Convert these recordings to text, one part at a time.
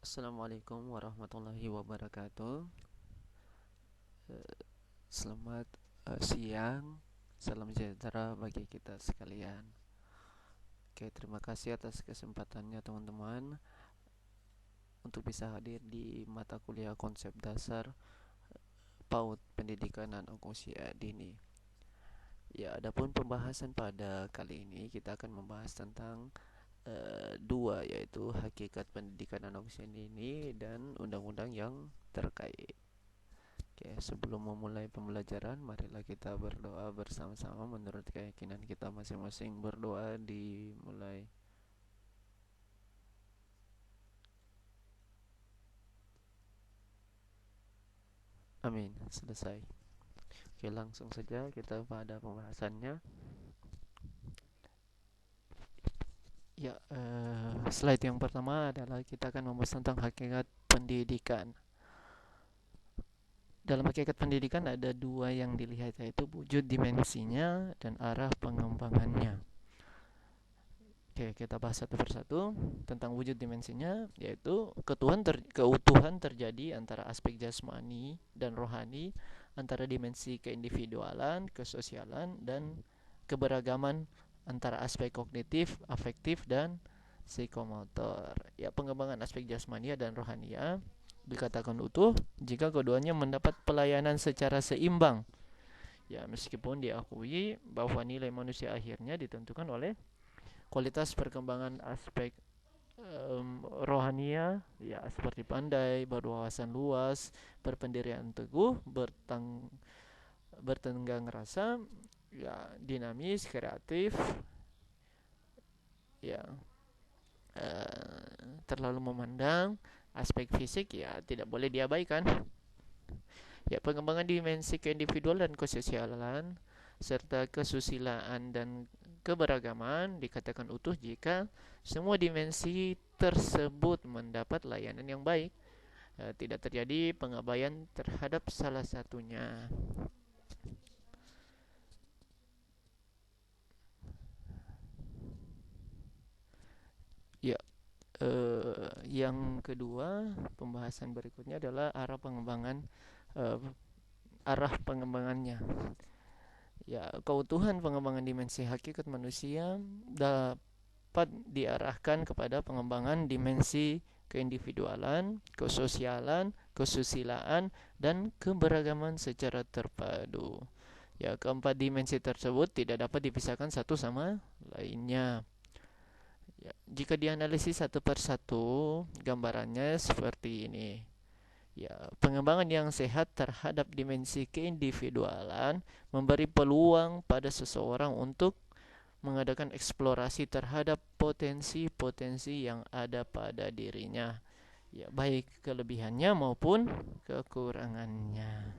Assalamualaikum warahmatullahi wabarakatuh. Selamat siang. Salam sejahtera bagi kita sekalian. Oke, terima kasih atas kesempatannya teman-teman untuk bisa hadir di mata kuliah konsep dasar PAUD Pendidikan Anak Usia Dini. Ya, adapun pembahasan pada kali ini kita akan membahas tentang dua, yaitu hakikat pendidikan anak usia dini dan undang-undang yang terkait. Oke, sebelum memulai pembelajaran, marilah kita berdoa bersama-sama menurut keyakinan kita masing-masing. Berdoa dimulai. Amin. Selesai. Oke, langsung saja kita pada pembahasannya. Ya, slide yang pertama adalah kita akan membahas tentang hakikat pendidikan. Dalam hakikat pendidikan ada dua yang dilihat, yaitu wujud dimensinya dan arah pengembangannya. Oke, kita bahas satu persatu tentang wujud dimensinya, yaitu keutuhan terjadi antara aspek jasmani dan rohani, antara dimensi keindividualan, kesosialan, dan keberagaman antara aspek kognitif, afektif, dan psikomotor. Ya, pengembangan aspek jasmania dan rohania dikatakan utuh jika keduanya mendapat pelayanan secara seimbang. Ya, meskipun diakui bahwa nilai manusia akhirnya ditentukan oleh kualitas perkembangan aspek rohania, ya, seperti pandai, berwawasan luas, berpendirian teguh, bertenggang rasa, ya, dinamis, kreatif, ya, terlalu memandang aspek fisik, ya, tidak boleh diabaikan. Ya, pengembangan dimensi keindividual dan kesosialan serta kesusilaan dan keberagaman dikatakan utuh jika semua dimensi tersebut mendapat layanan yang baik, tidak terjadi pengabaian terhadap salah satunya. Ya, yang kedua, pembahasan berikutnya adalah uh, arah pengembangannya. Ya, keutuhan pengembangan dimensi hakikat manusia dapat diarahkan kepada pengembangan dimensi keindividualan, kesosialan, kesusilaan, dan keberagaman secara terpadu. Ya, keempat dimensi tersebut tidak dapat dipisahkan satu sama lainnya. Ya, jika dianalisis satu persatu, gambarannya seperti ini. Ya, pengembangan yang sehat terhadap dimensi keindividualan memberi peluang pada seseorang untuk mengadakan eksplorasi terhadap potensi-potensi yang ada pada dirinya, ya, baik kelebihannya maupun kekurangannya.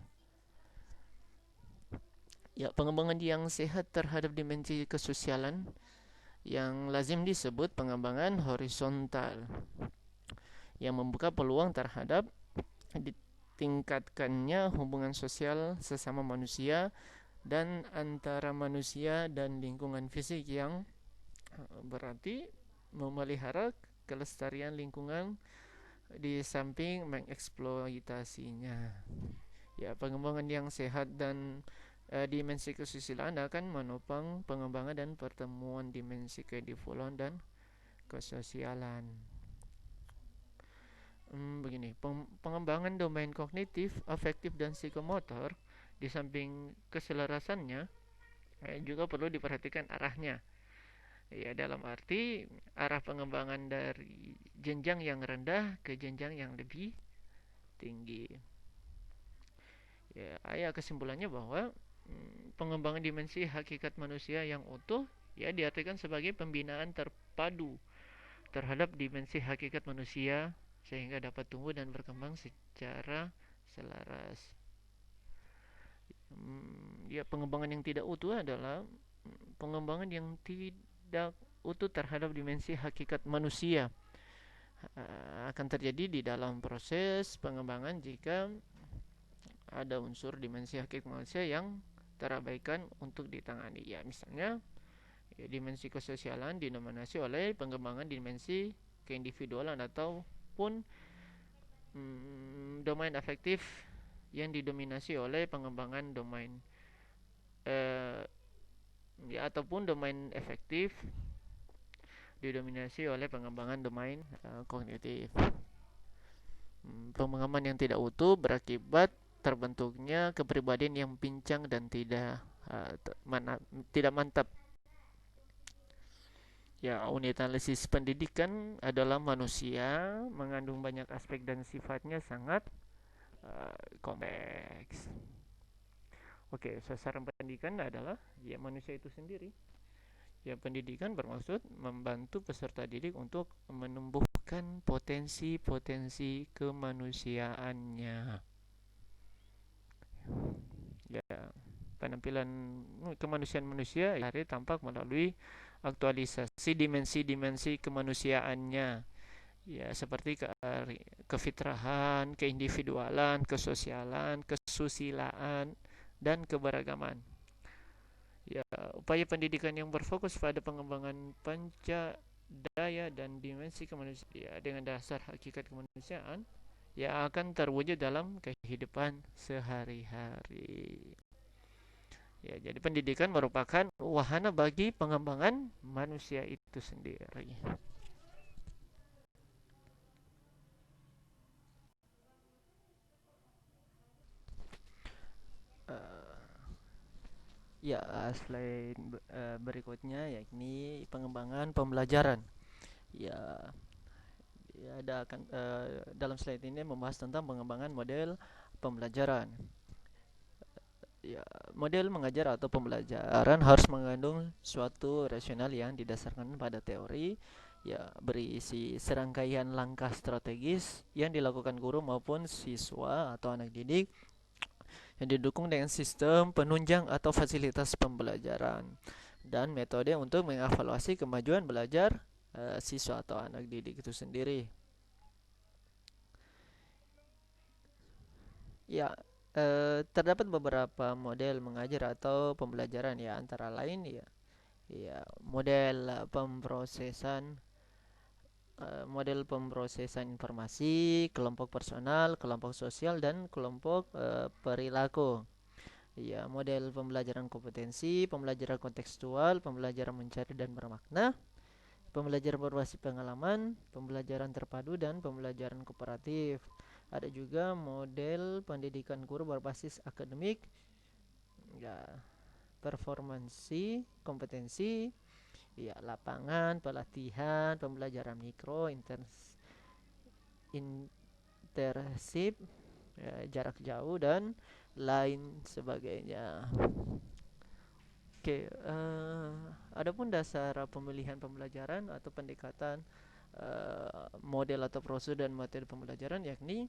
Ya, pengembangan yang sehat terhadap dimensi kesosialan yang lazim disebut pengembangan horizontal, yang membuka peluang terhadap ditingkatkannya hubungan sosial sesama manusia dan antara manusia dan lingkungan fisik, yang berarti memelihara kelestarian lingkungan di samping mengeksploitasinya. Ya, pengembangan yang sehat dan dimensi kesusilaan akan menopang pengembangan dan pertemuan dimensi kehidupan dan kesosialan. Begini, pengembangan domain kognitif, afektif, dan psikomotor di samping keselarasannya juga perlu diperhatikan arahnya. Ya, dalam arti arah pengembangan dari jenjang yang rendah ke jenjang yang lebih tinggi. Ya, kesimpulannya bahwa pengembangan dimensi hakikat manusia yang utuh, ya, diartikan sebagai pembinaan terpadu terhadap dimensi hakikat manusia sehingga dapat tumbuh dan berkembang secara selaras. Ya, pengembangan yang tidak utuh adalah pengembangan yang tidak utuh terhadap dimensi hakikat manusia. Akan terjadi di dalam proses pengembangan jika ada unsur dimensi hakikat manusia yang terabaikan untuk ditangani. Ya, misalnya, ya, dimensi kesosialan didominasi oleh pengembangan dimensi keindividualan ataupun domain afektif yang didominasi oleh pengembangan domain eh, ya, ataupun domain efektif didominasi oleh pengembangan domain kognitif. Pemahaman yang tidak utuh berakibat terbentuknya kepribadian yang pincang dan tidak mantap. Ya, unit analisis pendidikan adalah manusia, mengandung banyak aspek dan sifatnya sangat kompleks. Oke, sasaran pendidikan adalah ya manusia itu sendiri. Ya, pendidikan bermaksud membantu peserta didik untuk menumbuhkan potensi-potensi kemanusiaannya. Ya, penampilan kemanusiaan manusia hari tampak melalui aktualisasi dimensi-dimensi kemanusiaannya. Ya, seperti kefitrahan, keindividualan, kesosialan, kesusilaan, dan keberagaman. Ya, upaya pendidikan yang berfokus pada pengembangan panca daya dan dimensi kemanusiaan ya, dengan dasar hakikat kemanusiaan yang akan terwujud dalam kehidupan sehari-hari. Ya, jadi pendidikan merupakan wahana bagi pengembangan manusia itu sendiri. Ya, slide berikutnya yakni pengembangan pembelajaran. Ya, ya ada akan dalam slide ini membahas tentang pengembangan model pembelajaran. Ya, model mengajar atau pembelajaran harus mengandung suatu rasional yang didasarkan pada teori, ya berisi serangkaian langkah strategis yang dilakukan guru maupun siswa atau anak didik yang didukung dengan sistem penunjang atau fasilitas pembelajaran dan metode untuk mengevaluasi kemajuan belajar siswa atau anak didik itu sendiri. Ya, terdapat beberapa model mengajar atau pembelajaran ya antara lain ya model pemrosesan informasi, kelompok personal, kelompok sosial dan kelompok perilaku. Ya, model pembelajaran kompetensi, pembelajaran kontekstual, pembelajaran mencari dan bermakna, pembelajaran berbasis pengalaman, pembelajaran terpadu dan pembelajaran kooperatif. Ada juga model pendidikan guru berbasis akademik, ya performansi, kompetensi, ya lapangan, pelatihan, pembelajaran mikro, intensif, ya, jarak jauh dan lain sebagainya. Oke, adapun dasar pemilihan pembelajaran atau pendekatan model atau prosedur dan materi pembelajaran yakni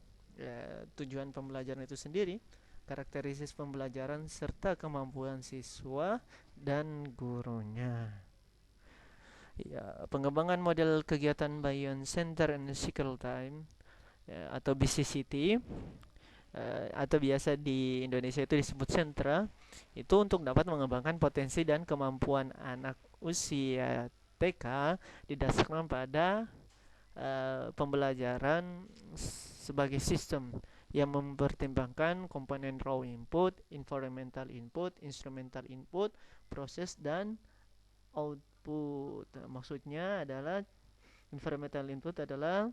tujuan pembelajaran itu sendiri, karakteristik pembelajaran serta kemampuan siswa dan gurunya. Ya, pengembangan model kegiatan Bayern Center and Cycle Time ya, atau BCCT atau biasa di Indonesia itu disebut sentra, itu untuk dapat mengembangkan potensi dan kemampuan anak usia TK didasarkan pada pembelajaran sebagai sistem yang mempertimbangkan komponen raw input, environmental input, instrumental input, proses dan output. Maksudnya adalah environmental input adalah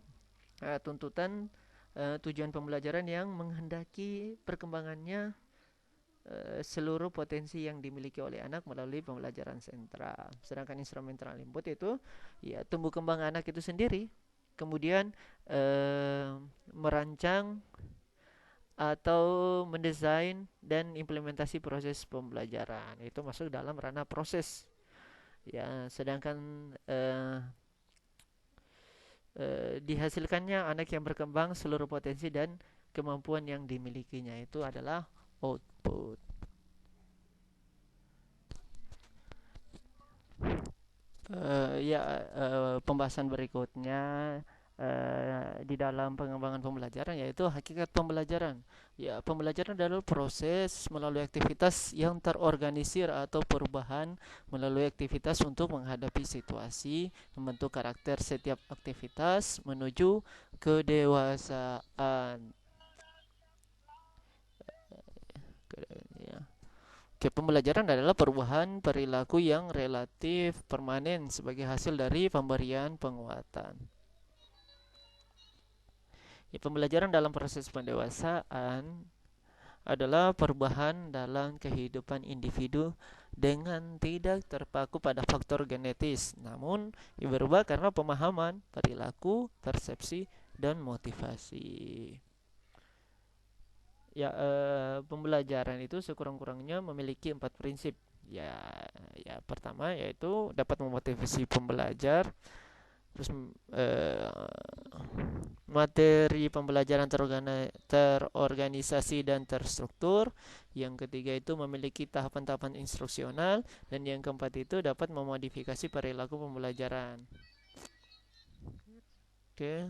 tuntutan tujuan pembelajaran yang menghendaki perkembangannya seluruh potensi yang dimiliki oleh anak melalui pembelajaran sentra. Sedangkan instrumental input itu ya tumbuh kembang anak itu sendiri. Kemudian merancang atau mendesain dan implementasi proses pembelajaran. Itu masuk dalam ranah proses. Ya, sedangkan dihasilkannya anak yang berkembang seluruh potensi dan kemampuan yang dimilikinya itu adalah output. Pembahasan berikutnya di dalam pengembangan pembelajaran yaitu hakikat pembelajaran. Ya, pembelajaran adalah proses melalui aktivitas yang terorganisir atau perubahan melalui aktivitas untuk menghadapi situasi, membentuk karakter setiap aktivitas menuju kedewasaan. Ya. Oke, pembelajaran adalah perubahan perilaku yang relatif permanen sebagai hasil dari pemberian penguatan. Ya, pembelajaran dalam proses pendewasaan adalah perubahan dalam kehidupan individu dengan tidak terpaku pada faktor genetis, namun berubah karena pemahaman, perilaku, persepsi, dan motivasi. Ya, pembelajaran itu sekurang-kurangnya memiliki 4 prinsip. Ya, pertama yaitu dapat memotivasi pembelajar. Terus materi pembelajaran terorganisasi dan terstruktur. Yang ketiga itu memiliki tahapan-tahapan instruksional. Dan yang keempat itu dapat memodifikasi perilaku pembelajaran. Oke.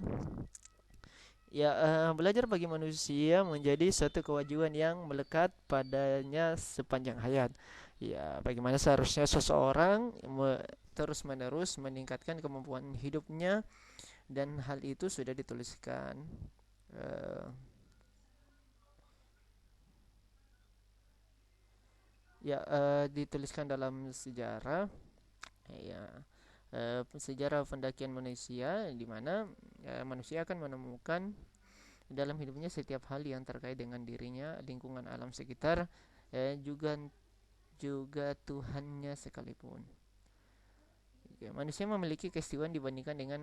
Ya, belajar bagi manusia menjadi suatu kewajiban yang melekat padanya sepanjang hayat. Ya, bagaimana seharusnya seseorang terus-menerus meningkatkan kemampuan hidupnya, dan hal itu sudah dituliskan uh, dituliskan dalam sejarah. Ya, sejarah pendakian manusia, di mana manusia akan menemukan dalam hidupnya setiap hal yang terkait dengan dirinya, lingkungan alam sekitar, juga Tuhannya sekalipun. Ya, manusia memiliki keistimewaan dibandingkan dengan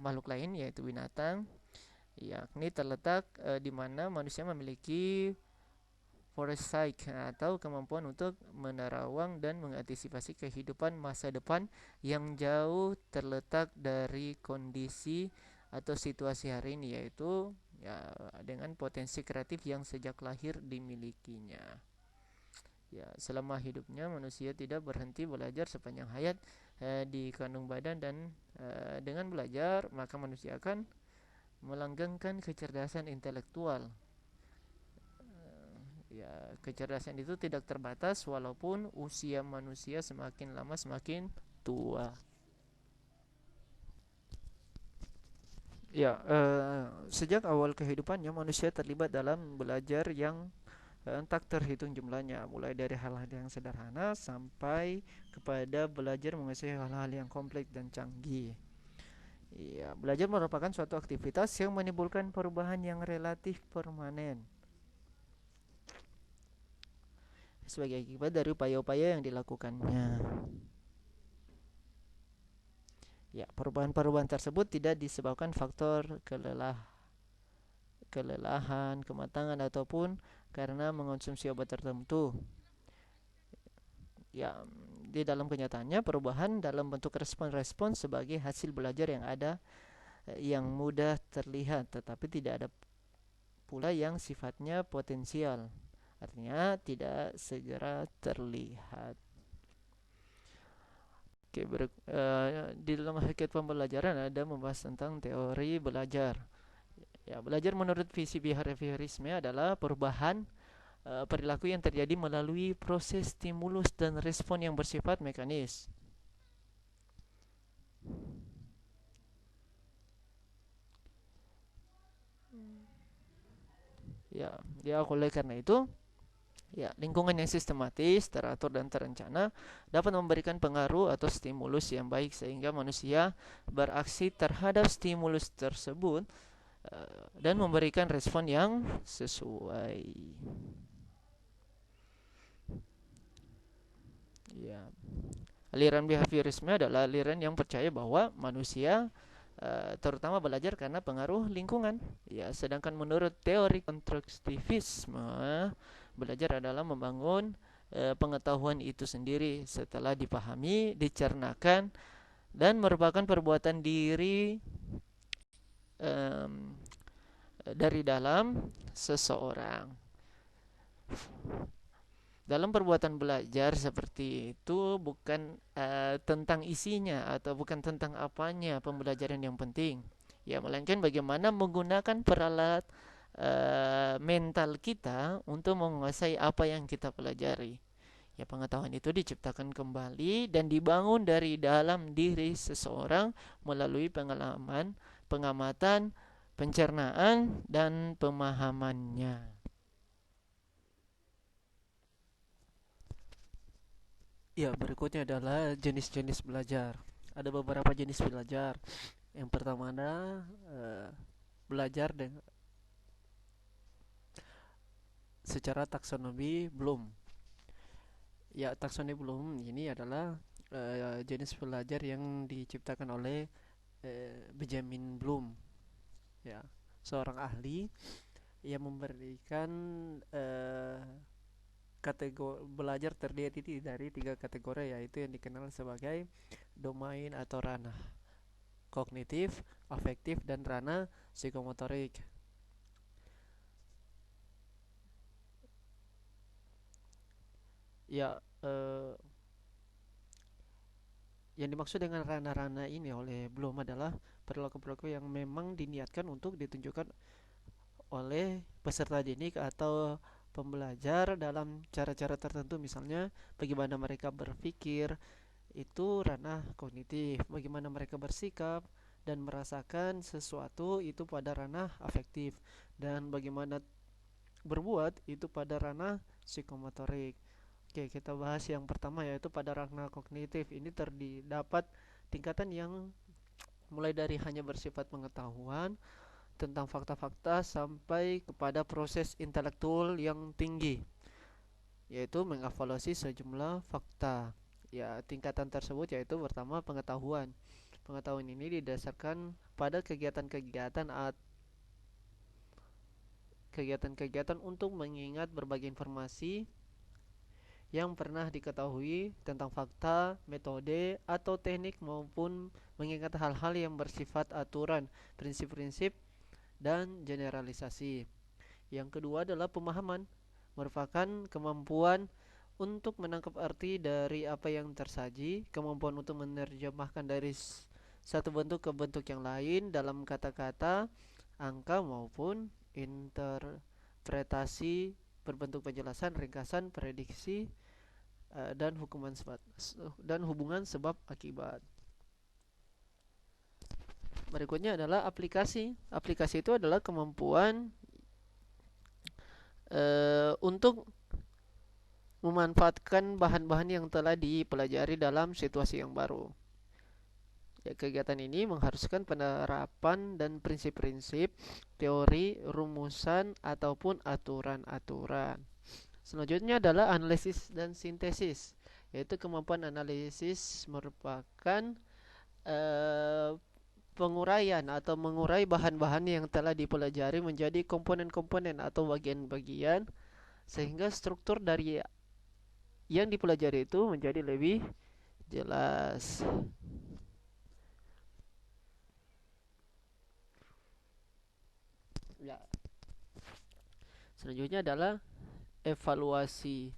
makhluk lain, yaitu binatang, yakni terletak di mana manusia memiliki foresight atau kemampuan untuk menerawang dan mengantisipasi kehidupan masa depan yang jauh terletak dari kondisi atau situasi hari ini, yaitu ya dengan potensi kreatif yang sejak lahir dimilikinya. Ya, selama hidupnya manusia tidak berhenti belajar sepanjang hayat di kandung badan, dan dengan belajar maka manusia akan melanggengkan kecerdasan intelektual. Ya, kecerdasan itu tidak terbatas walaupun usia manusia semakin lama semakin tua. Ya, sejak awal kehidupannya manusia terlibat dalam belajar yang tak terhitung jumlahnya, mulai dari hal-hal yang sederhana sampai kepada belajar menguasai hal-hal yang kompleks dan canggih. Ya, belajar merupakan suatu aktivitas yang menimbulkan perubahan yang relatif permanen sebagai akibat dari upaya-upaya yang dilakukannya. Ya, perubahan-perubahan tersebut tidak disebabkan faktor kelelahan, kematangan, ataupun karena mengonsumsi obat tertentu. Ya, di dalam kenyataannya perubahan dalam bentuk respon-respon sebagai hasil belajar yang ada, yang mudah terlihat, tetapi tidak ada pula yang sifatnya potensial, artinya tidak segera terlihat. Oke, di dalam hakikat pembelajaran ada membahas tentang teori belajar. Ya, belajar menurut visi behaviorisme adalah perubahan perilaku yang terjadi melalui proses stimulus dan respon yang bersifat mekanis. Ya, oleh karena itu, ya, lingkungan yang sistematis, teratur, dan terencana dapat memberikan pengaruh atau stimulus yang baik sehingga manusia beraksi terhadap stimulus tersebut dan memberikan respon yang sesuai. Ya, aliran behaviorisme adalah aliran yang percaya bahwa manusia terutama belajar karena pengaruh lingkungan. Ya, sedangkan menurut teori konstruktivisme, belajar adalah membangun pengetahuan itu sendiri setelah dipahami, dicernakan, dan merupakan perbuatan diri um, dari dalam seseorang. Dalam perbuatan belajar seperti itu bukan tentang isinya atau bukan tentang apanya pembelajaran yang penting, ya, melainkan bagaimana menggunakan peralat mental kita untuk menguasai apa yang kita pelajari. Ya, pengetahuan itu diciptakan kembali dan dibangun dari dalam diri seseorang melalui pengalaman pengamatan, pencernaan, dan pemahamannya. Ya, berikutnya adalah jenis-jenis belajar. Ada beberapa jenis belajar. Yang pertama ada belajar dengan secara taksonomi Bloom. Ya, taksonomi Bloom ini adalah jenis belajar yang diciptakan oleh Benjamin Bloom, ya, seorang ahli yang memberikan kategori belajar terdiri dari 3 kategori, yaitu yang dikenal sebagai domain atau ranah kognitif, afektif, dan ranah psikomotorik. Ya, yang dimaksud dengan ranah-ranah ini oleh Bloom adalah perilaku-perilaku yang memang diniatkan untuk ditunjukkan oleh peserta didik atau pembelajar dalam cara-cara tertentu. Misalnya bagaimana mereka berpikir, itu ranah kognitif. Bagaimana mereka bersikap dan merasakan sesuatu, itu pada ranah afektif. Dan bagaimana berbuat, itu pada ranah psikomotorik. Oke, kita bahas yang pertama, yaitu pada ranah kognitif. Ini terdapat tingkatan yang mulai dari hanya bersifat pengetahuan tentang fakta-fakta sampai kepada proses intelektual yang tinggi, yaitu mengevaluasi sejumlah fakta. Ya, tingkatan tersebut yaitu pertama pengetahuan. Pengetahuan ini didasarkan pada kegiatan untuk mengingat berbagai informasi yang pernah diketahui tentang fakta, metode, atau teknik, maupun mengingat hal-hal yang bersifat aturan, prinsip-prinsip, dan generalisasi. Yang kedua adalah pemahaman, merupakan kemampuan untuk menangkap arti dari apa yang tersaji, kemampuan untuk menerjemahkan dari satu bentuk ke bentuk yang lain dalam kata-kata, angka, maupun interpretasi berbentuk penjelasan, ringkasan, prediksi, dan hubungan sebab akibat. Berikutnya adalah aplikasi. Aplikasi itu adalah kemampuan untuk memanfaatkan bahan-bahan yang telah dipelajari dalam situasi yang baru. Ya, kegiatan ini mengharuskan penerapan dan prinsip-prinsip, teori, rumusan, ataupun aturan-aturan. Selanjutnya adalah analisis dan sintesis, yaitu kemampuan analisis merupakan penguraian atau mengurai bahan-bahan yang telah dipelajari menjadi komponen-komponen atau bagian-bagian, sehingga struktur dari yang dipelajari itu menjadi lebih jelas. Ya. Selanjutnya adalah evaluasi.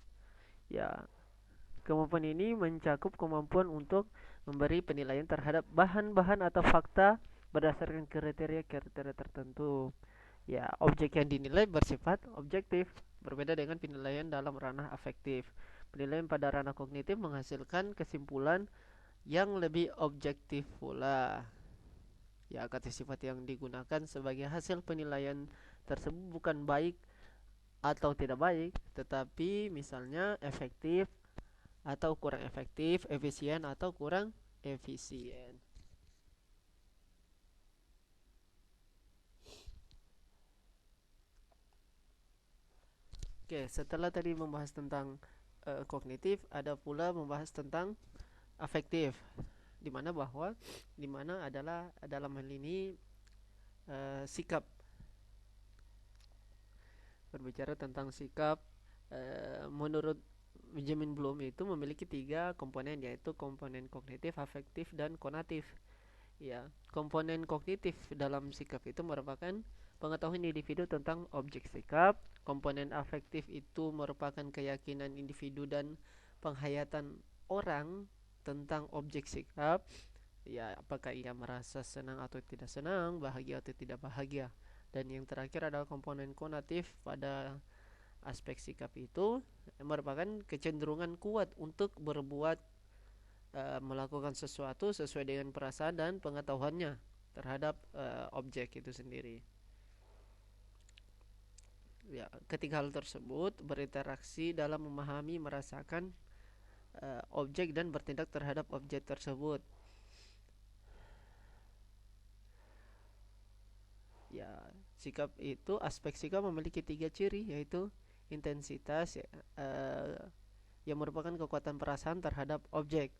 Ya, kemampuan ini mencakup kemampuan untuk memberi penilaian terhadap bahan-bahan atau fakta berdasarkan kriteria-kriteria tertentu. Ya, objek yang dinilai bersifat objektif, berbeda dengan penilaian dalam ranah afektif. Penilaian pada ranah kognitif menghasilkan kesimpulan yang lebih objektif pula. Ya, kata sifat yang digunakan sebagai hasil penilaian tersebut bukan baik atau tidak baik, tetapi misalnya efektif atau kurang efektif, efisien atau kurang efisien. Oke, setelah tadi membahas tentang kognitif, ada pula membahas tentang afektif, dimana adalah dalam hal ini sikap. Berbicara tentang sikap, menurut Benjamin Bloom itu memiliki 3 komponen, yaitu komponen kognitif, afektif, dan konatif. Ya, komponen kognitif dalam sikap itu merupakan pengetahuan individu tentang objek sikap. Komponen afektif itu merupakan keyakinan individu dan penghayatan orang tentang objek sikap. Ya, apakah ia merasa senang atau tidak senang, bahagia atau tidak bahagia. Dan yang terakhir adalah komponen konatif. Pada aspek sikap itu merupakan kecenderungan kuat untuk berbuat, melakukan sesuatu sesuai dengan perasaan dan pengetahuannya terhadap objek itu sendiri. Ya, ketiga hal tersebut berinteraksi dalam memahami, merasakan objek dan bertindak terhadap objek tersebut. Ya, aspek sikap memiliki tiga ciri, yaitu intensitas, ya, yang merupakan kekuatan perasaan terhadap objek.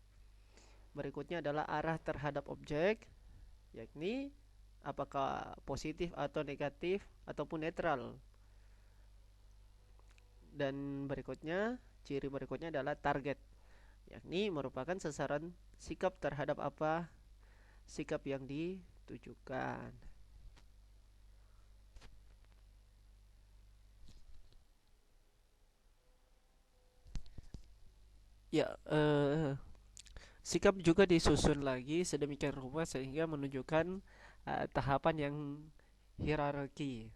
Berikutnya adalah arah terhadap objek, yakni apakah positif atau negatif ataupun netral. Dan ciri berikutnya adalah target, yakni merupakan sasaran sikap terhadap apa sikap yang ditujukan. Ya, sikap juga disusun lagi sedemikian rupa sehingga menunjukkan tahapan yang hierarki,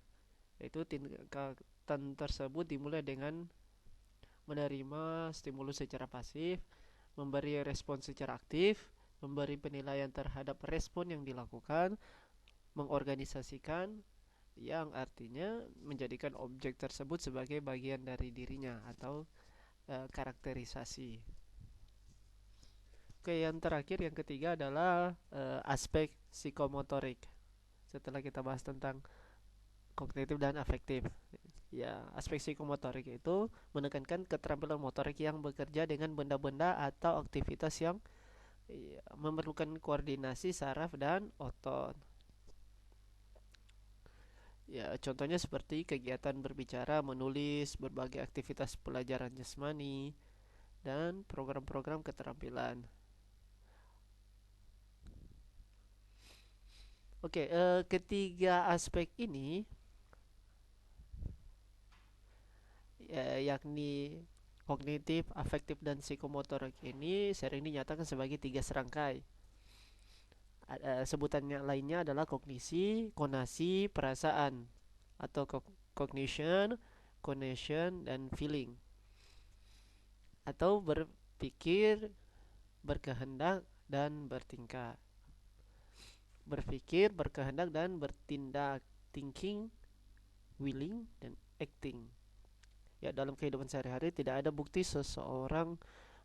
yaitu tingkatan tersebut dimulai dengan menerima stimulus secara pasif, memberi respon secara aktif, memberi penilaian terhadap respon yang dilakukan, mengorganisasikan, yang artinya menjadikan objek tersebut sebagai bagian dari dirinya atau karakterisasi. Oke, yang terakhir, yang ketiga adalah aspek psikomotorik. Setelah kita bahas tentang kognitif dan afektif, ya, aspek psikomotorik itu menekankan keterampilan motorik yang bekerja dengan benda-benda atau aktivitas yang memerlukan koordinasi saraf dan otot. Ya, contohnya seperti kegiatan berbicara, menulis, berbagai aktivitas pelajaran jasmani, dan program-program keterampilan. Oke, ketiga aspek ini yakni kognitif, afektif, dan psikomotorik ini sering dinyatakan sebagai tiga serangkai. Sebutannya lainnya adalah kognisi, konasi, perasaan, atau cognition, connection, dan feeling, atau berpikir, berkehendak, dan bertingkah. Berpikir, berkehendak, dan bertindak, thinking, willing, dan acting. Ya, dalam kehidupan sehari-hari tidak ada bukti seseorang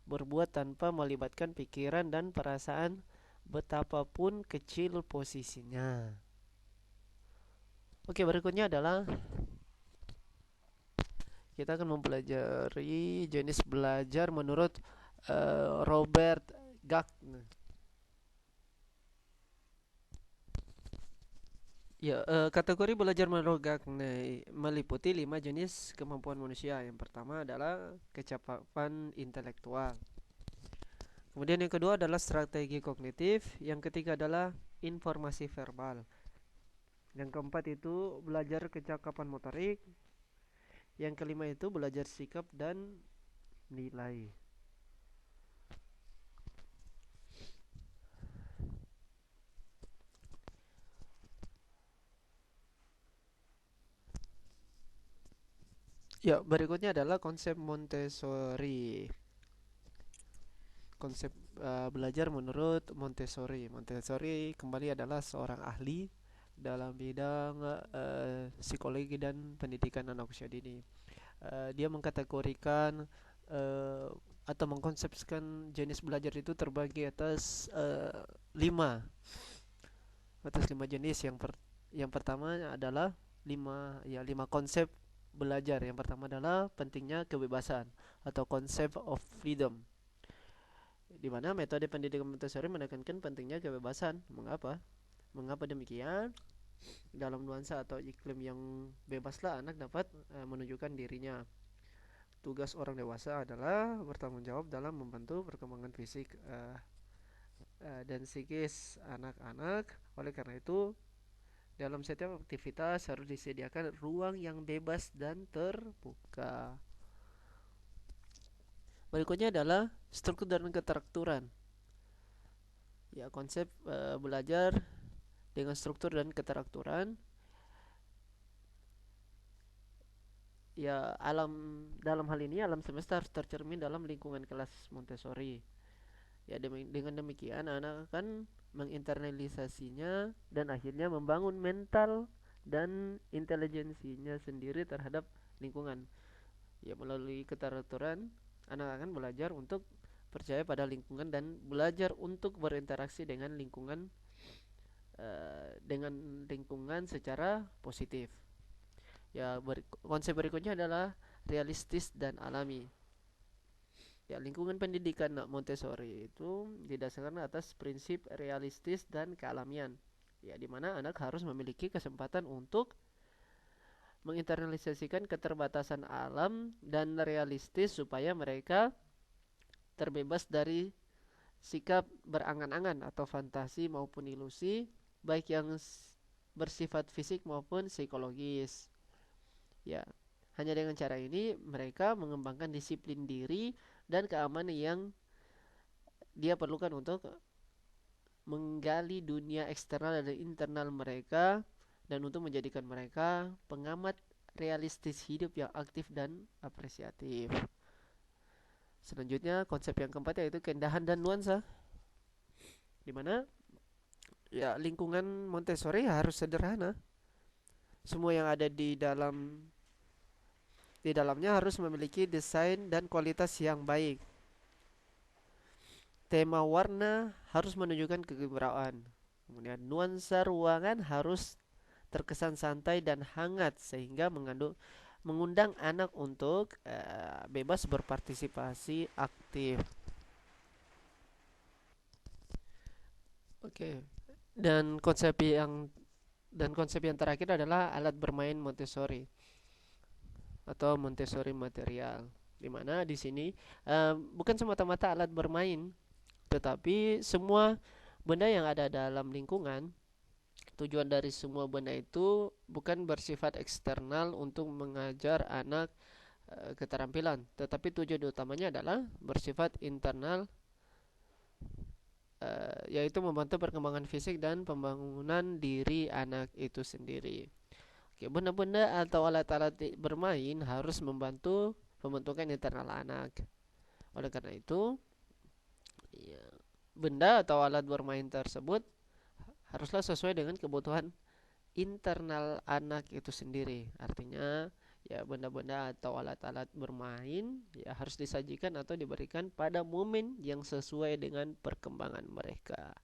berbuat tanpa melibatkan pikiran dan perasaan, betapapun kecil posisinya. Oke, berikutnya adalah kita akan mempelajari jenis belajar menurut Robert Gagné. Ya, kategori belajar menurut Gagné meliputi 5 jenis kemampuan manusia. Yang pertama adalah kecapapan intelektual. Kemudian yang kedua adalah strategi kognitif. Yang ketiga adalah informasi verbal. Yang keempat itu belajar kecakapan motorik. Yang kelima itu belajar sikap dan nilai. Ya, berikutnya adalah konsep Montessori. Konsep belajar menurut Montessori. Montessori kembali adalah seorang ahli dalam bidang psikologi dan pendidikan anak usia dini. Dia mengkategorikan atau mengkonsepkan jenis belajar itu terbagi atas 5 jenis. Yang pertama adalah 5 konsep belajar. Yang pertama adalah pentingnya kebebasan atau concept of freedom, di mana metode pendidikan Montessori menekankan pentingnya kebebasan. Mengapa demikian? Dalam nuansa atau iklim yang bebaslah anak dapat menunjukkan dirinya. Tugas orang dewasa adalah bertanggung jawab dalam membantu perkembangan fisik dan psikis anak-anak. Oleh karena itu, dalam setiap aktivitas harus disediakan ruang yang bebas dan terbuka. Berikutnya adalah struktur dan keteraturan. Ya, konsep belajar dengan struktur dan keteraturan. Ya, dalam hal ini alam semesta harus tercermin dalam lingkungan kelas Montessori. Ya dengan demikian anak akan menginternalisasinya dan akhirnya membangun mental dan intelijensinya sendiri terhadap lingkungan. Ya melalui keteraturan anak akan belajar untuk percaya pada lingkungan dan belajar untuk berinteraksi dengan lingkungan secara positif. Ya konsep berikutnya adalah realistis dan alami. Ya, lingkungan pendidikan Montessori itu didasarkan atas prinsip realistis dan kealamian. Ya, di mana anak harus memiliki kesempatan untuk menginternalisasikan keterbatasan alam dan realistis supaya mereka terbebas dari sikap berangan-angan atau fantasi maupun ilusi, baik yang bersifat fisik maupun psikologis. Ya, hanya dengan cara ini mereka mengembangkan disiplin diri dan keamanan yang dia perlukan untuk menggali dunia eksternal dan internal mereka dan untuk menjadikan mereka pengamat realistis hidup yang aktif dan apresiatif. Selanjutnya konsep yang keempat yaitu keindahan dan nuansa, di mana ya lingkungan Montessori harus sederhana. Semua yang ada di dalamnya harus memiliki desain dan kualitas yang baik. Tema warna harus menunjukkan kegembiraan. Kemudian nuansa ruangan harus terkesan santai dan hangat sehingga mengundang anak untuk bebas berpartisipasi aktif. Oke. Dan konsep yang terakhir adalah alat bermain Montessori atau Montessori material. Di mana di sini bukan semata-mata alat bermain, tetapi semua benda yang ada dalam lingkungan. Tujuan dari semua benda itu bukan bersifat eksternal untuk mengajar anak keterampilan, tetapi tujuan utamanya adalah bersifat internal, yaitu membantu perkembangan fisik dan pembangunan diri anak itu sendiri. Oke, benda-benda atau alat-alat bermain harus membantu pembentukan internal anak. Oleh karena itu, ya, benda atau alat bermain tersebut haruslah sesuai dengan kebutuhan internal anak itu sendiri. Artinya, ya benda-benda atau alat-alat bermain ya harus disajikan atau diberikan pada momen yang sesuai dengan perkembangan mereka.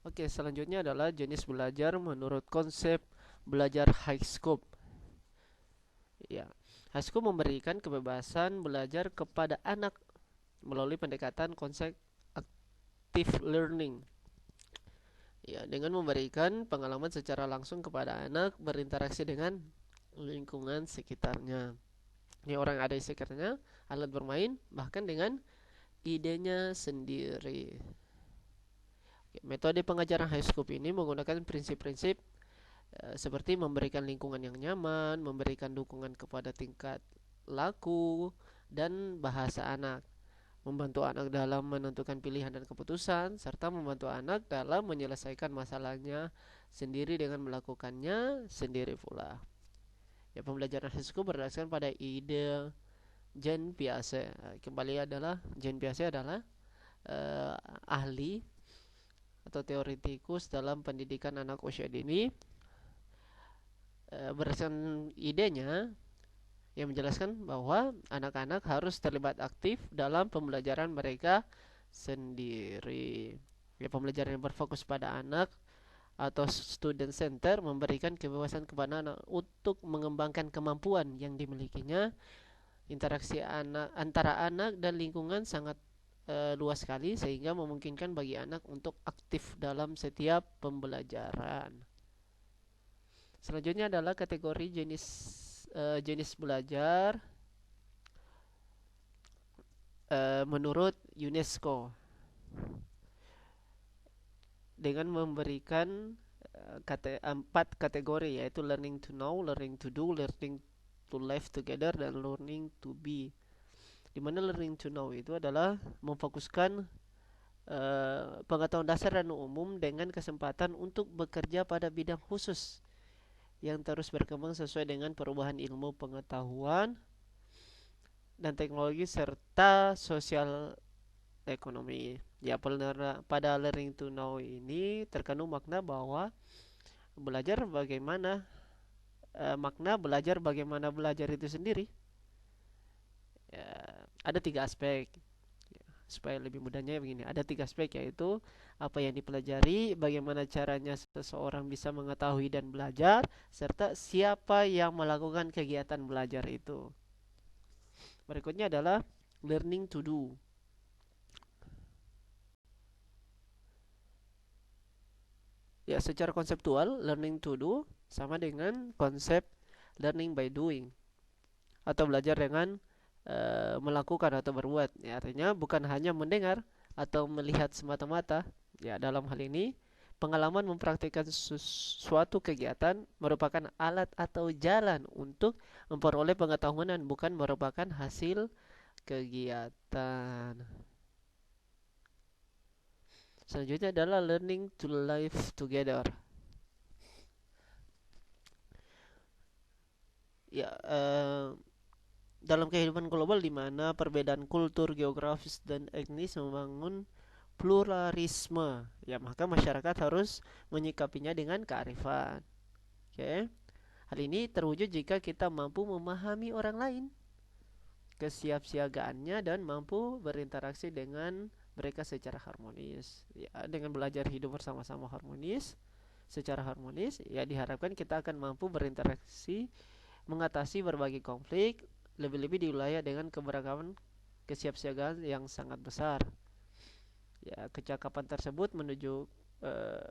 Oke, selanjutnya adalah jenis belajar menurut konsep belajar high scope. Ya, high scope memberikan kebebasan belajar kepada anak melalui pendekatan konsep active learning. Ya, dengan memberikan pengalaman secara langsung kepada anak berinteraksi dengan lingkungan sekitarnya. Ini orang ada di sekitarnya, alat bermain, bahkan dengan idenya sendiri. Oke, metode pengajaran high scope ini menggunakan prinsip-prinsip seperti memberikan lingkungan yang nyaman, memberikan dukungan kepada tingkat laku dan bahasa anak, membantu anak dalam menentukan pilihan dan keputusan, serta membantu anak dalam menyelesaikan masalahnya sendiri dengan melakukannya sendiri pula. Ya, pembelajaran high scope berdasarkan pada ide Jean Piaget. Jean Piaget adalah ahli atau teoretikus dalam pendidikan anak usia dini. Berdasarkan idenya yang menjelaskan bahwa anak-anak harus terlibat aktif dalam pembelajaran mereka sendiri. Ya, pembelajaran yang berfokus pada anak atau student center memberikan kebebasan kepada anak untuk mengembangkan kemampuan yang dimilikinya. Interaksi antara anak dan lingkungan sangat luas sekali sehingga memungkinkan bagi anak untuk aktif dalam setiap pembelajaran. Selanjutnya adalah kategori jenis belajar menurut UNESCO dengan memberikan 4 kategori, yaitu learning to know, learning to do, learning to live together, dan learning to be. Dimana learning to know itu adalah memfokuskan pengetahuan dasar dan umum dengan kesempatan untuk bekerja pada bidang khusus yang terus berkembang sesuai dengan perubahan ilmu pengetahuan dan teknologi serta sosial ekonomi. Ya, pada learning to know ini terkandung makna bahwa belajar bagaimana makna belajar bagaimana belajar itu sendiri. Ya, ada tiga aspek. Supaya lebih mudahnya begini, ada tiga aspek, yaitu apa yang dipelajari, bagaimana caranya seseorang bisa mengetahui dan belajar, serta siapa yang melakukan kegiatan belajar itu. Berikutnya adalah learning to do. Ya, secara konseptual, learning to do sama dengan konsep learning by doing atau belajar dengan melakukan atau berbuat. Ya, artinya bukan hanya mendengar atau melihat semata-mata. Ya, dalam hal ini pengalaman mempraktikkan suatu kegiatan merupakan alat atau jalan untuk memperoleh pengetahuan dan bukan merupakan hasil kegiatan. Selanjutnya adalah learning to live together. Ya, dalam kehidupan global di mana perbedaan kultur, geografis, dan etnis membangun pluralisme, ya maka masyarakat harus menyikapinya dengan kearifan. Oke, hal ini terwujud jika kita mampu memahami orang lain, kesiapsiagaannya, dan mampu berinteraksi dengan mereka secara harmonis. Ya, dengan belajar hidup bersama-sama secara harmonis, ya diharapkan kita akan mampu berinteraksi, mengatasi berbagai konflik, lebih-lebih di wilayah dengan keberagaman kesiapsiagaan yang sangat besar. Ya, kecakapan tersebut eh,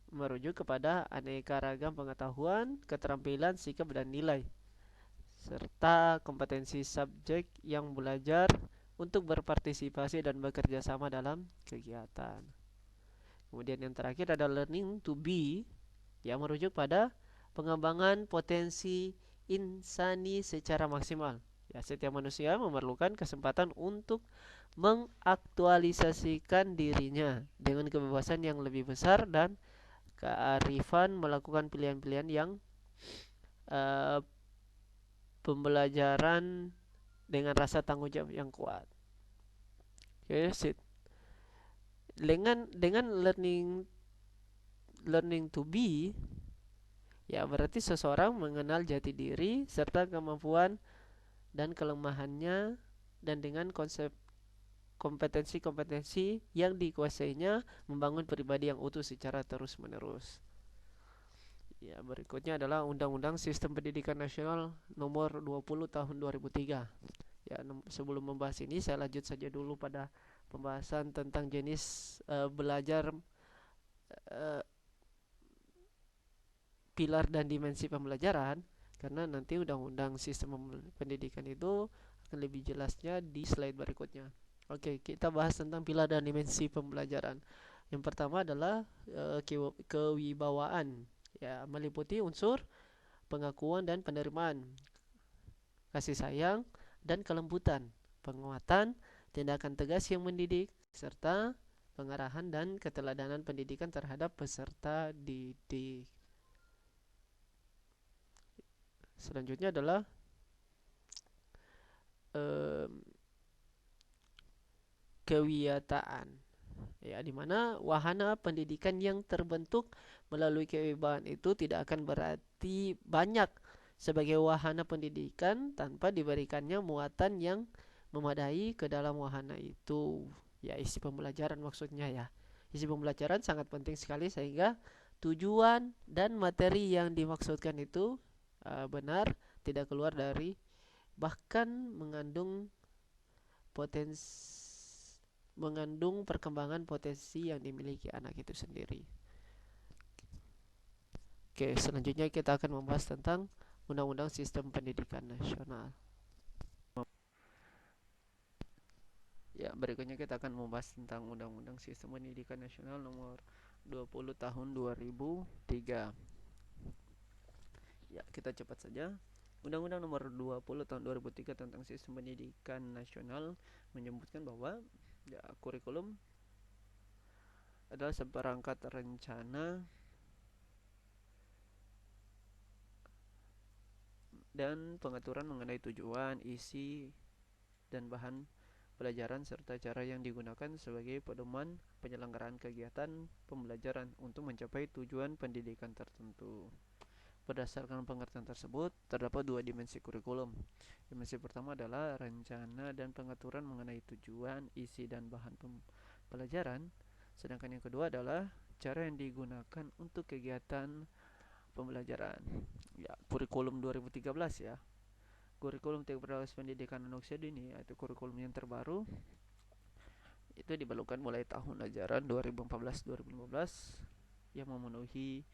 merujuk kepada aneka ragam pengetahuan, keterampilan, sikap, dan nilai, serta kompetensi subjek yang belajar untuk berpartisipasi dan bekerja sama dalam kegiatan. Kemudian yang terakhir adalah learning to be, yang merujuk pada pengembangan potensi insani secara maksimal. Ya, setiap manusia memerlukan kesempatan untuk mengaktualisasikan dirinya dengan kebebasan yang lebih besar dan kearifan melakukan pilihan-pilihan yang uh, pembelajaran dengan rasa tanggung jawab yang kuat. Oke, okay, dengan learning to be, ya berarti seseorang mengenal jati diri serta kemampuan dan kelemahannya, dan dengan konsep kompetensi-kompetensi yang dikuasainya membangun pribadi yang utuh secara terus-menerus. Ya, berikutnya adalah Undang-Undang Sistem Pendidikan Nasional Nomor 20 Tahun 2003. Ya, sebelum membahas ini saya lanjut saja dulu pada pembahasan tentang jenis belajar, uh, pilar dan dimensi pembelajaran, karena nanti Undang-Undang Sistem Pendidikan itu akan lebih jelasnya di slide berikutnya. Oke, kita bahas tentang pilar dan dimensi pembelajaran. Yang pertama adalah kewibawaan. Ya, meliputi unsur pengakuan dan penerimaan, kasih sayang dan kelembutan, penguatan, tindakan tegas yang mendidik, serta pengarahan dan keteladanan pendidikan terhadap peserta didik. Selanjutnya adalah um, kewiyataan, ya, di mana wahana pendidikan yang terbentuk melalui kewibawaan itu tidak akan berarti banyak sebagai wahana pendidikan tanpa diberikannya muatan yang memadai ke dalam wahana itu. Ya, isi pembelajaran maksudnya ya. Isi pembelajaran sangat penting sekali sehingga tujuan dan materi yang dimaksudkan itu benar, tidak keluar dari, bahkan mengandung perkembangan potensi yang dimiliki anak itu sendiri. Oke, selanjutnya kita akan membahas tentang Undang-Undang Sistem Pendidikan Nasional. Ya, berikutnya kita akan membahas tentang Undang-Undang Sistem Pendidikan Nasional Nomor 20 Tahun 2003. Ya, kita cepat saja. Undang-Undang Nomor 20 Tahun 2003 tentang Sistem Pendidikan Nasional menyebutkan bahwa ya, kurikulum adalah seperangkat rencana dan pengaturan mengenai tujuan, isi, dan bahan pelajaran serta cara yang digunakan sebagai pedoman penyelenggaraan kegiatan pembelajaran untuk mencapai tujuan pendidikan tertentu. Berdasarkan pengertian tersebut, terdapat dua dimensi kurikulum. Dimensi pertama adalah rencana dan pengaturan mengenai tujuan, isi, dan bahan pelajaran. Sedangkan yang kedua adalah cara yang digunakan untuk kegiatan pembelajaran. Ya, kurikulum 2013 ya. Kurikulum Teknologi Pendidikan Anak Usia Dini, yaitu kurikulum yang terbaru, itu diberlakukan mulai tahun ajaran 2014-2015 yang memenuhi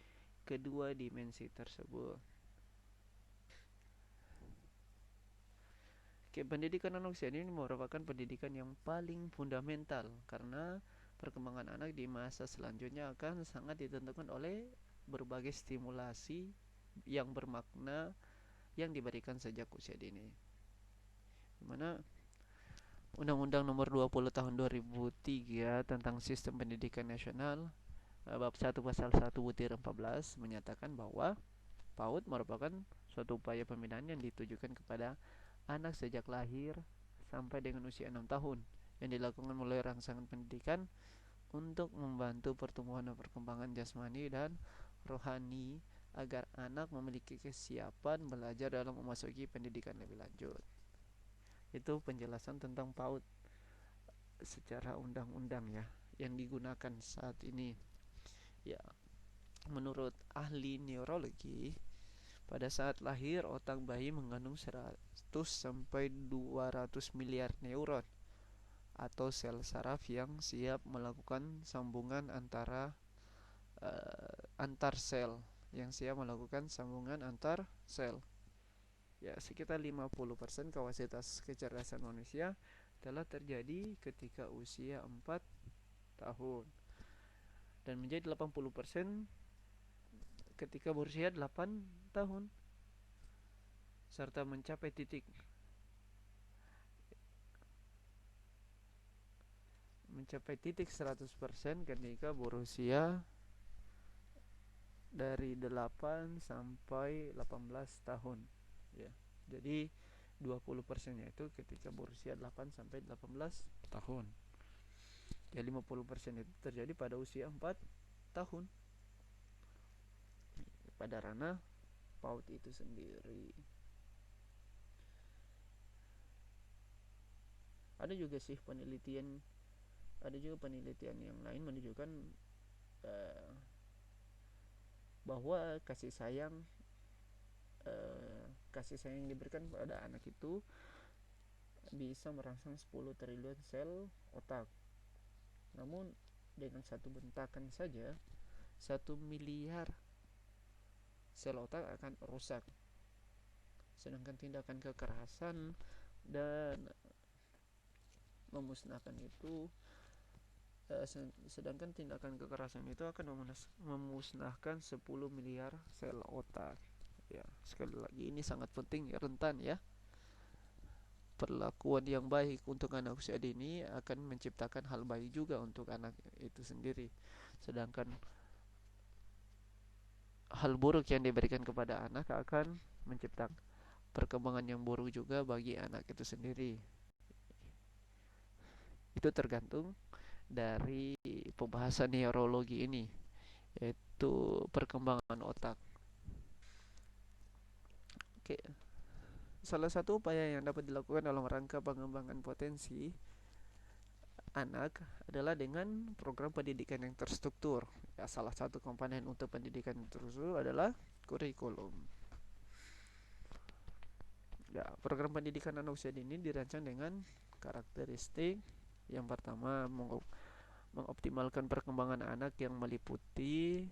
kedua dimensi tersebut. Pendidikan anak usia ini merupakan pendidikan yang paling fundamental karena perkembangan anak di masa selanjutnya akan sangat ditentukan oleh berbagai stimulasi yang bermakna yang diberikan sejak usia dini. Dimana Undang-Undang Nomor 20 Tahun 2003 tentang Sistem Pendidikan Nasional bab 1 pasal 1 butir 14 menyatakan bahwa PAUD merupakan suatu upaya pembinaan yang ditujukan kepada anak sejak lahir sampai dengan usia 6 tahun yang dilakukan melalui rangsangan pendidikan untuk membantu pertumbuhan dan perkembangan jasmani dan rohani agar anak memiliki kesiapan belajar dalam memasuki pendidikan lebih lanjut. Itu penjelasan tentang PAUD secara undang-undang ya yang digunakan saat ini. Ya, menurut ahli neurologi, pada saat lahir otak bayi mengandung 100 sampai 200 miliar neuron atau sel saraf yang siap melakukan sambungan antar sel, antar sel. Ya, sekitar 50% kapasitas kecerdasan manusia telah terjadi ketika usia 4 tahun dan menjadi 80% ketika berusia 8 tahun serta mencapai titik 100% ketika berusia dari 8 sampai 18 tahun ya. Jadi 20% itu ketika berusia 8 sampai 18 tahun. Ya 50% itu terjadi pada usia 4 tahun. Pada ranah PAUD itu sendiri. Ada juga penelitian yang lain menunjukkan bahwa kasih sayang yang diberikan pada anak itu bisa merangsang 10 triliun sel otak. Namun dengan satu bentakan saja 1 miliar sel otak akan rusak. Sedangkan tindakan kekerasan dan memusnahkan itu akan memusnahkan 10 miliar sel otak. Ya, sekali lagi ini sangat penting ya, rentan ya. Perlakuan yang baik untuk anak usia dini akan menciptakan hal baik juga untuk anak itu sendiri. Sedangkan hal buruk yang diberikan kepada anak akan menciptakan perkembangan yang buruk juga bagi anak itu sendiri. Itu tergantung dari pembahasan neurologi ini, yaitu perkembangan otak. Oke. Salah satu upaya yang dapat dilakukan dalam rangka pengembangan potensi anak adalah dengan program pendidikan yang terstruktur. Ya, salah satu komponen untuk pendidikan yang terstruktur adalah kurikulum. Ya, program pendidikan anak usia dini dirancang dengan karakteristik yang pertama mengoptimalkan perkembangan anak yang meliputi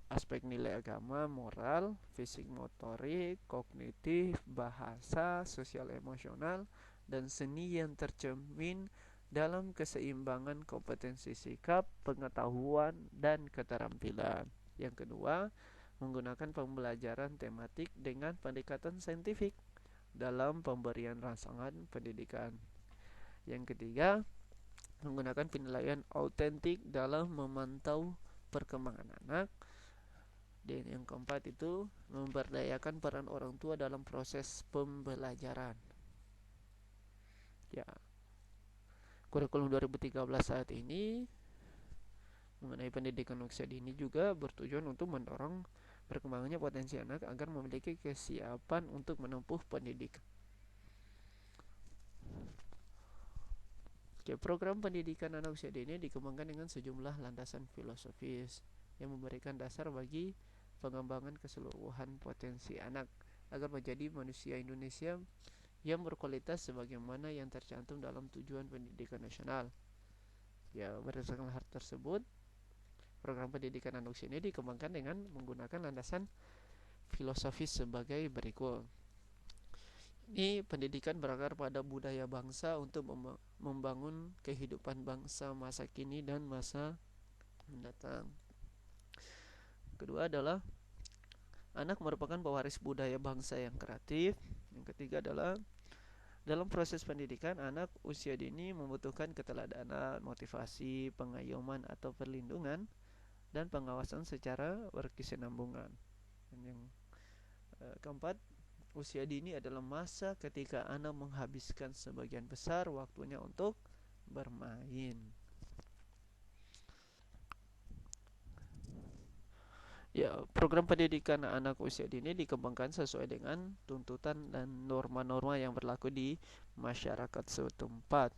aspek nilai agama, moral, fisik motorik, kognitif, bahasa, sosial emosional, dan seni yang tercermin dalam keseimbangan kompetensi sikap, pengetahuan, dan keterampilan. Yang kedua, menggunakan pembelajaran tematik dengan pendekatan saintifik dalam pemberian rangsangan pendidikan. Yang ketiga, menggunakan penilaian autentik dalam memantau perkembangan anak. Dan yang keempat itu memberdayakan peran orang tua dalam proses pembelajaran. Ya, Kurikulum 2013 saat ini mengenai pendidikan usia dini juga bertujuan untuk mendorong perkembangannya potensi anak agar memiliki kesiapan untuk menempuh pendidikan. Oke, program pendidikan anak usia dini dikembangkan dengan sejumlah landasan filosofis yang memberikan dasar bagi pengembangan keseluruhan potensi anak agar menjadi manusia Indonesia yang berkualitas sebagaimana yang tercantum dalam tujuan pendidikan nasional. Ya, berdasarkan hal tersebut, program pendidikan anak usia ini dikembangkan dengan menggunakan landasan filosofis sebagai berikut. Ini pendidikan berakar pada budaya bangsa untuk membangun kehidupan bangsa masa kini dan masa mendatang. Kedua adalah anak merupakan pewaris budaya bangsa yang kreatif. Yang ketiga adalah dalam proses pendidikan anak usia dini membutuhkan keteladanan, motivasi, pengayoman atau perlindungan dan pengawasan secara berkesinambungan. Dan yang keempat, usia dini adalah masa ketika anak menghabiskan sebagian besar waktunya untuk bermain. Ya, program pendidikan anak usia dini dikembangkan sesuai dengan tuntutan dan norma-norma yang berlaku di masyarakat setempat.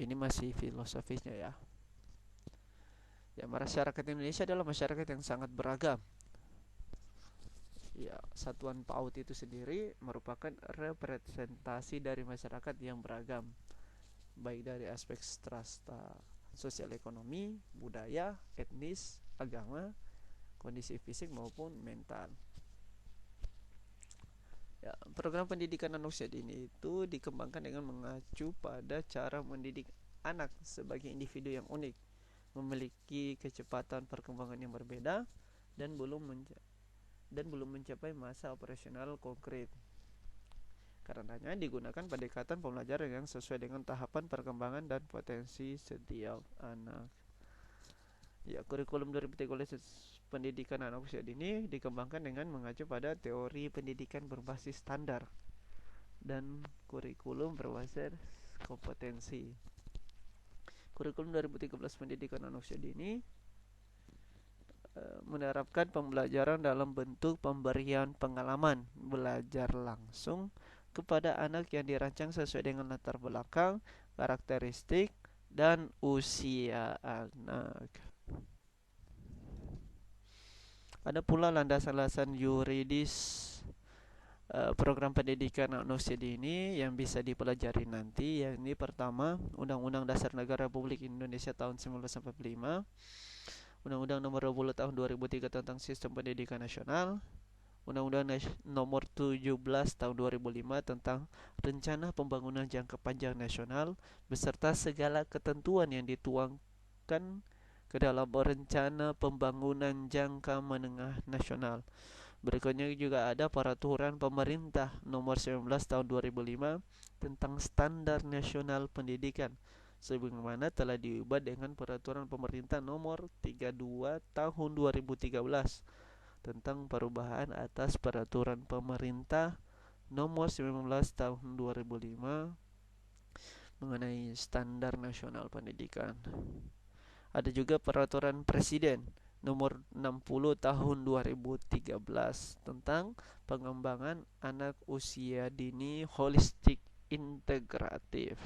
Ini masih filosofisnya ya. Ya, masyarakat Indonesia adalah masyarakat yang sangat beragam. Ya, satuan PAUD itu sendiri merupakan representasi dari masyarakat yang beragam, baik dari aspek strata sosial ekonomi, budaya, etnis, agama, kondisi fisik maupun mental. Ya, program pendidikan anak usia dini itu dikembangkan dengan mengacu pada cara mendidik anak sebagai individu yang unik, memiliki kecepatan perkembangan yang berbeda dan belum mencapai masa operasional konkret. Karenanya digunakan pendekatan pembelajaran yang sesuai dengan tahapan perkembangan dan potensi setiap anak. Ya, kurikulum 2013 pendidikan anak usia dini dikembangkan dengan mengacu pada teori pendidikan berbasis standar dan kurikulum berbasis kompetensi. Kurikulum 2013 pendidikan anak usia dini menerapkan pembelajaran dalam bentuk pemberian pengalaman belajar langsung kepada anak yang dirancang sesuai dengan latar belakang, karakteristik, dan usia anak. Ada pula landasan-landasan yuridis program pendidikan anak usia dini yang bisa dipelajari nanti, yakni pertama, Undang-Undang Dasar Negara Republik Indonesia tahun 1945, Undang-Undang Nomor 20 Tahun 2003 tentang Sistem Pendidikan Nasional, Undang-Undang Nomor 17 Tahun 2005 tentang Rencana Pembangunan Jangka Panjang Nasional beserta segala ketentuan yang dituangkan ke dalam Rencana Pembangunan Jangka Menengah Nasional. Berikutnya juga ada Peraturan Pemerintah Nomor 19 Tahun 2005 tentang Standar Nasional Pendidikan, sebagaimana telah diubah dengan Peraturan Pemerintah Nomor 32 Tahun 2013 tentang perubahan atas Peraturan Pemerintah Nomor 19 Tahun 2005 mengenai Standar Nasional Pendidikan. Ada juga Peraturan Presiden Nomor 60 Tahun 2013 tentang pengembangan anak usia dini holistik integratif.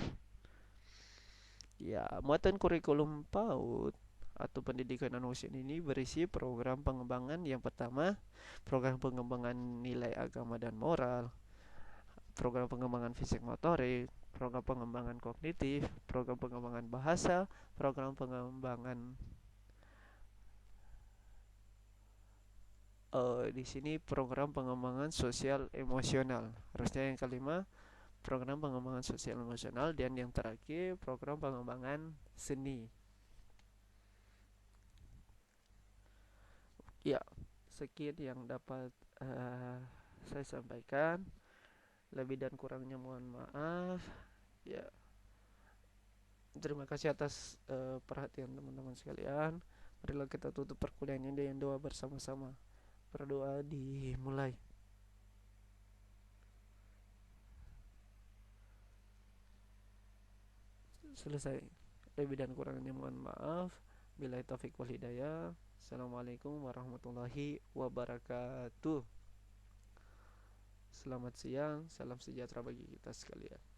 Ya, muatan kurikulum PAUD atau pendidikan anak usia dini berisi program pengembangan yang pertama, program pengembangan nilai agama dan moral, program pengembangan fisik motorik, program pengembangan kognitif, program pengembangan bahasa, program pengembangan di sini program pengembangan sosial emosional. Harusnya yang kelima, program pengembangan sosial emosional, dan yang terakhir program pengembangan seni. Ya, sekian yang dapat saya sampaikan. Lebih dan kurangnya mohon maaf. Ya, terima kasih atas perhatian teman-teman sekalian. Marilah kita tutup perkuliahan ini dengan doa bersama-sama. Berdoa dimulai. selesai. Lebih dan kurangnya mohon maaf. Billahi taufik wal hidayah. Assalamualaikum warahmatullahi wabarakatuh. Selamat siang, salam sejahtera bagi kita sekalian.